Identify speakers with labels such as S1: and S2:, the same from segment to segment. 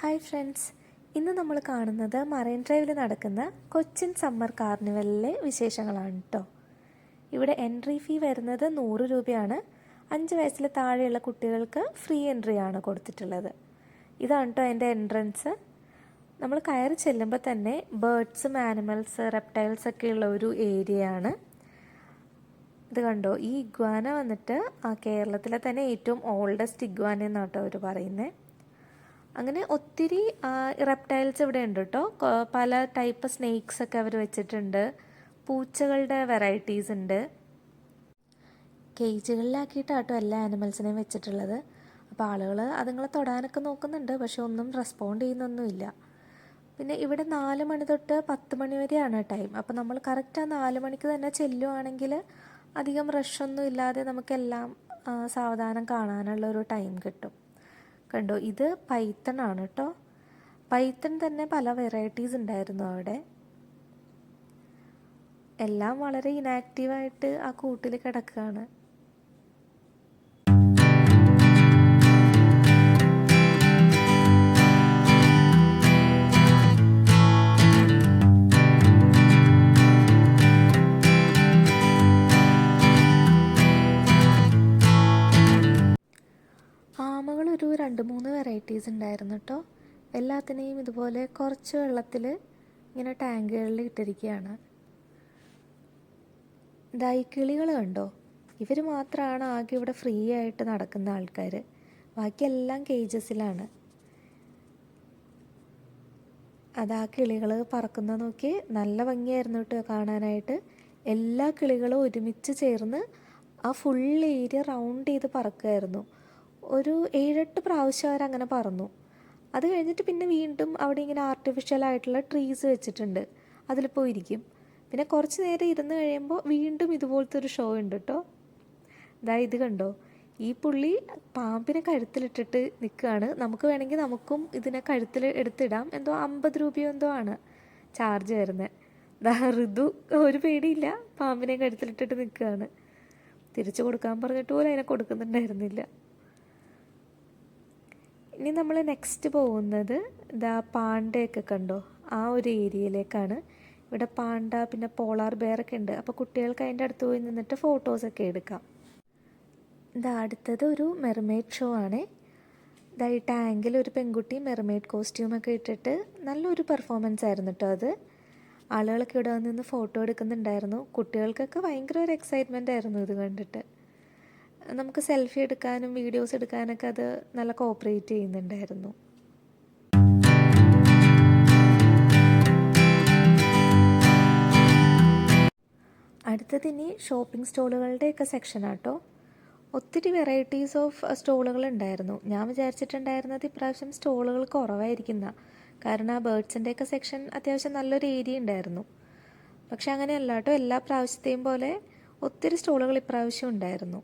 S1: Hi friends, ഇന്ന് നമ്മൾ കാണുന്നത് മറൈൻ ഡ്രൈവിൽ നടക്കുന്ന കൊച്ചിൻ സമ്മർ കാർണിവലിലെ വിശേഷങ്ങളാണ് കേട്ടോ. ഇവിടെ എൻട്രി ഫീ വരുന്നത് 100 രൂപയാണ്. 5 വയസ്സിൽ താഴെയുള്ള കുട്ടികൾക്ക് ഫ്രീ എൻട്രി ആണ് കൊടുത്തിട്ടുള്ളത്. ഇതാണ് കേട്ടോ എൻ്റെ എൻട്രൻസ്. നമ്മൾ കയറി ചെല്ലുമ്പോൾ തന്നെ ബേർഡ്സും ആനിമൽസ് റെപ്റ്റൈൽസ് ഒക്കെ ഉള്ള ഒരു ഏരിയയാണ്. ഇത് കണ്ടോ, ഈ ഇഗ്വാന വന്നിട്ട് കേരളത്തിലെ തന്നെ ഏറ്റവും ഓൾഡസ്റ്റ് ഇഗ്വാന എന്നാണ് കേട്ടോ അവർ പറയുന്നത്. അങ്ങനെ ഒത്തിരി റെപ്റ്റൈൽസ് ഇവിടെ ഉണ്ട് കേട്ടോ. പല ടൈപ്പ് സ്നേക്സ് ഒക്കെ അവർ വെച്ചിട്ടുണ്ട്. പൂച്ചകളുടെ വെറൈറ്റീസ് ഉണ്ട്. കേജുകളിലാക്കിയിട്ടാട്ടോ എല്ലാ ആനിമൽസിനെയും വെച്ചിട്ടുള്ളത്. അപ്പോൾ ആളുകൾ അതുങ്ങളെ തൊടാനൊക്കെ നോക്കുന്നുണ്ട്, പക്ഷെ ഒന്നും റെസ്പോണ്ട് ചെയ്യുന്നൊന്നുമില്ല. പിന്നെ ഇവിടെ 4 മണി തൊട്ട് 10 മണി വരെയാണ് ടൈം. അപ്പോൾ നമ്മൾ കറക്റ്റ് ആ 4 മണിക്ക് തന്നെ ചെല്ലുവാണെങ്കിൽ അധികം റഷൊന്നും ഇല്ലാതെ നമുക്കെല്ലാം സാവധാനം കാണാനുള്ളൊരു ടൈം കിട്ടും. കണ്ടോ, ഇത് പൈത്തൺ ആണ് കേട്ടോ. പൈത്തൺ തന്നെ പല വെറൈറ്റീസ് ഉണ്ടായിരുന്നു അവിടെ. എല്ലാം വളരെ ഇനാക്റ്റീവായിട്ട് ആ കൂട്ടിൽ കിടക്കുകയാണ്. ആമകളൊരു 2-3 വെറൈറ്റീസ് ഉണ്ടായിരുന്നു കേട്ടോ. എല്ലാത്തിനെയും ഇതുപോലെ കുറച്ച് വെള്ളത്തിൽ ഇങ്ങനെ ടാങ്കുകളിൽ ഇട്ടിരിക്കുകയാണ്. കിളികൾ കണ്ടോ, ഇവർ മാത്രമാണ് ആകെ ഇവിടെ ഫ്രീ ആയിട്ട് നടക്കുന്ന ആൾക്കാർ. ബാക്കിയെല്ലാം കേജസിലാണ്. അതാ കിളികൾ പറക്കുന്ന നോക്കി, നല്ല ഭംഗിയായിരുന്നു കേട്ടോ കാണാനായിട്ട്. എല്ലാ കിളികളും ഒരുമിച്ച് ചേർന്ന് ആ ഫുൾ ഏരിയ റൗണ്ട് ചെയ്ത് പറക്കുമായിരുന്നു. ഒരു 7-8 പ്രാവശ്യം അവരങ്ങനെ പറന്നു. അത് കഴിഞ്ഞിട്ട് പിന്നെ വീണ്ടും അവിടെ ഇങ്ങനെ ആർട്ടിഫിഷ്യൽ ആയിട്ടുള്ള ട്രീസ് വെച്ചിട്ടുണ്ട്, അതിൽ പോയിരിക്കും. പിന്നെ കുറച്ച് നേരം ഇരുന്ന് കഴിയുമ്പോൾ വീണ്ടും ഇതുപോലത്തെ ഒരു ഷോ ഉണ്ട് കേട്ടോ. ഇത് കണ്ടോ, ഈ പുള്ളി പാമ്പിനെ കഴുത്തിലിട്ടിട്ട് നിൽക്കുകയാണ്. നമുക്ക് വേണമെങ്കിൽ നമുക്കും ഇതിനെ കഴുത്തിൽ എടുത്തിടാം. എന്തോ 50 രൂപയോ എന്തോ ആണ് ചാർജ് വരുന്നത്. ഋതു ഒരു പേടിയില്ല, പാമ്പിനെ കഴുത്തിലിട്ടിട്ട് നിൽക്കുകയാണ്. തിരിച്ചു കൊടുക്കാൻ പറഞ്ഞിട്ട് പോലും അതിനെ കൊടുക്കുന്നുണ്ടായിരുന്നില്ല. ഇനി നമ്മൾ നെക്സ്റ്റ് പോകുന്നത് പാണ്ടയൊക്കെ കണ്ടോ, ആ ഒരു ഏരിയയിലേക്കാണ്. ഇവിടെ പാണ്ട പിന്നെ പോളാർ ബെയറൊക്കെ ഉണ്ട്. അപ്പോൾ കുട്ടികൾക്ക് അതിൻ്റെ അടുത്ത് പോയി നിന്നിട്ട് ഫോട്ടോസൊക്കെ എടുക്കാം. അടുത്തത് ഒരു മെർമെയ്ഡ് ഷോ ആണ്. ഈ ടാങ്കിൽ ഒരു പെൺകുട്ടി മെർമെയ്ഡ് കോസ്റ്റ്യൂമൊക്കെ ഇട്ടിട്ട് നല്ലൊരു പെർഫോമൻസ് ആയിരുന്നു കേട്ടോ അത്. ആളുകളൊക്കെ ഇവിടെ നിന്ന് ഫോട്ടോ എടുക്കുന്നുണ്ടായിരുന്നു. കുട്ടികൾക്കൊക്കെ ഭയങ്കര ഒരു എക്സൈറ്റ്മെൻ്റ് ആയിരുന്നു ഇത് കണ്ടിട്ട്. നമുക്ക് സെൽഫി എടുക്കാനും വീഡിയോസ് എടുക്കാനൊക്കെ അത് നല്ല കോപ്പറേറ്റ് ചെയ്യുന്നുണ്ടായിരുന്നു. അടുത്തത് ഇനി ഷോപ്പിംഗ് സ്റ്റോളുകളുടെയൊക്കെ സെക്ഷനാട്ടോ. ഒത്തിരി വെറൈറ്റീസ് ഓഫ് സ്റ്റോളുകൾ ഉണ്ടായിരുന്നു. ഞാൻ വിചാരിച്ചിട്ടുണ്ടായിരുന്നത് ഇപ്രാവശ്യം സ്റ്റോളുകൾ കുറവായിരിക്കുന്ന, കാരണം ആ ബേർഡ്സിൻ്റെയൊക്കെ സെക്ഷൻ അത്യാവശ്യം നല്ലൊരു ഏരിയ ഉണ്ടായിരുന്നു. പക്ഷെ അങ്ങനെയല്ല കേട്ടോ, എല്ലാ പ്രാവശ്യത്തെയും പോലെ ഒത്തിരി സ്റ്റോളുകൾ ഇപ്രാവശ്യം ഉണ്ടായിരുന്നു.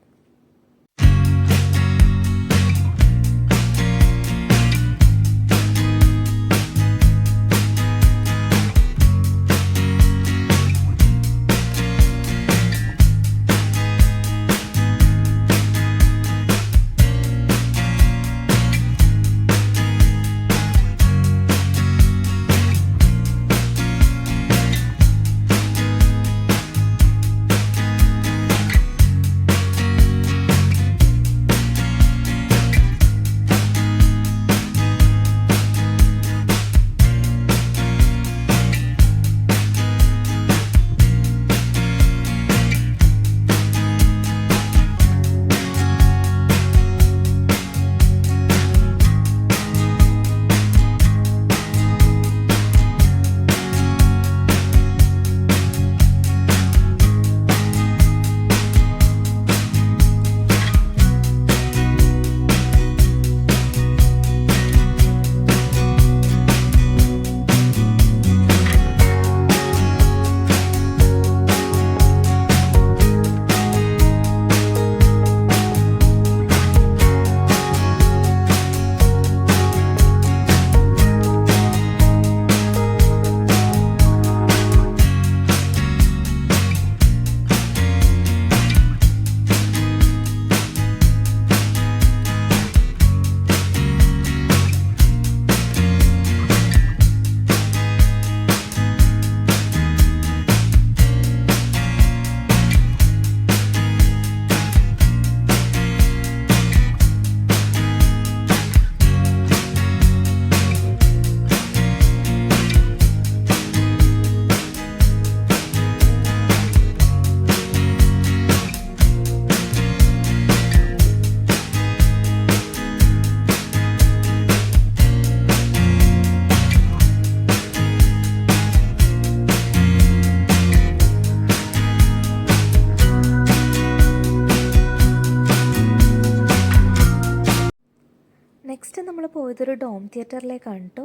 S1: ഇതൊരു ഡോം തിയേറ്ററിലേക്കാണ് കേട്ടോ.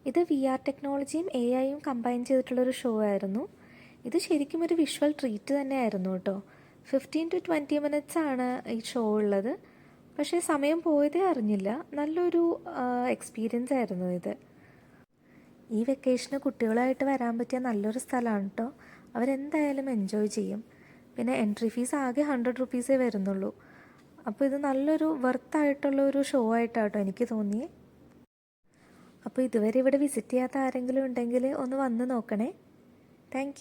S1: ഇത് VR ടെക്നോളജിയും AI കമ്പൈൻ ചെയ്തിട്ടുള്ളൊരു ഷോ ആയിരുന്നു. ഇത് ശരിക്കും ഒരു വിഷ്വൽ ട്രീറ്റ് തന്നെയായിരുന്നു കേട്ടോ. 15 to 20 minutes ആണ് ഈ ഷോ ഉള്ളത്. പക്ഷേ സമയം പോയതേ അറിഞ്ഞില്ല. നല്ലൊരു എക്സ്പീരിയൻസ് ആയിരുന്നു ഇത്. ഈ വെക്കേഷന് കുട്ടികളായിട്ട് വരാൻ പറ്റിയ നല്ലൊരു സ്ഥലമാണ് കേട്ടോ. അവരെന്തായാലും എൻജോയ് ചെയ്യും. പിന്നെ എൻട്രി ഫീസ് ആകെ 100 റുപ്പീസേ വരുന്നുള്ളൂ. അപ്പോൾ ഇത് നല്ലൊരു വർത്തായിട്ടുള്ള ഒരു ഷോ ആയിട്ടാണ് കേട്ടോ എനിക്ക് തോന്നിയേ. അപ്പോൾ ഇതുവരെ ഇവിടെ വിസിറ്റ് ചെയ്യാത്ത ആരെങ്കിലും ഉണ്ടെങ്കിൽ ഒന്ന് വന്ന് നോക്കണേ. താങ്ക്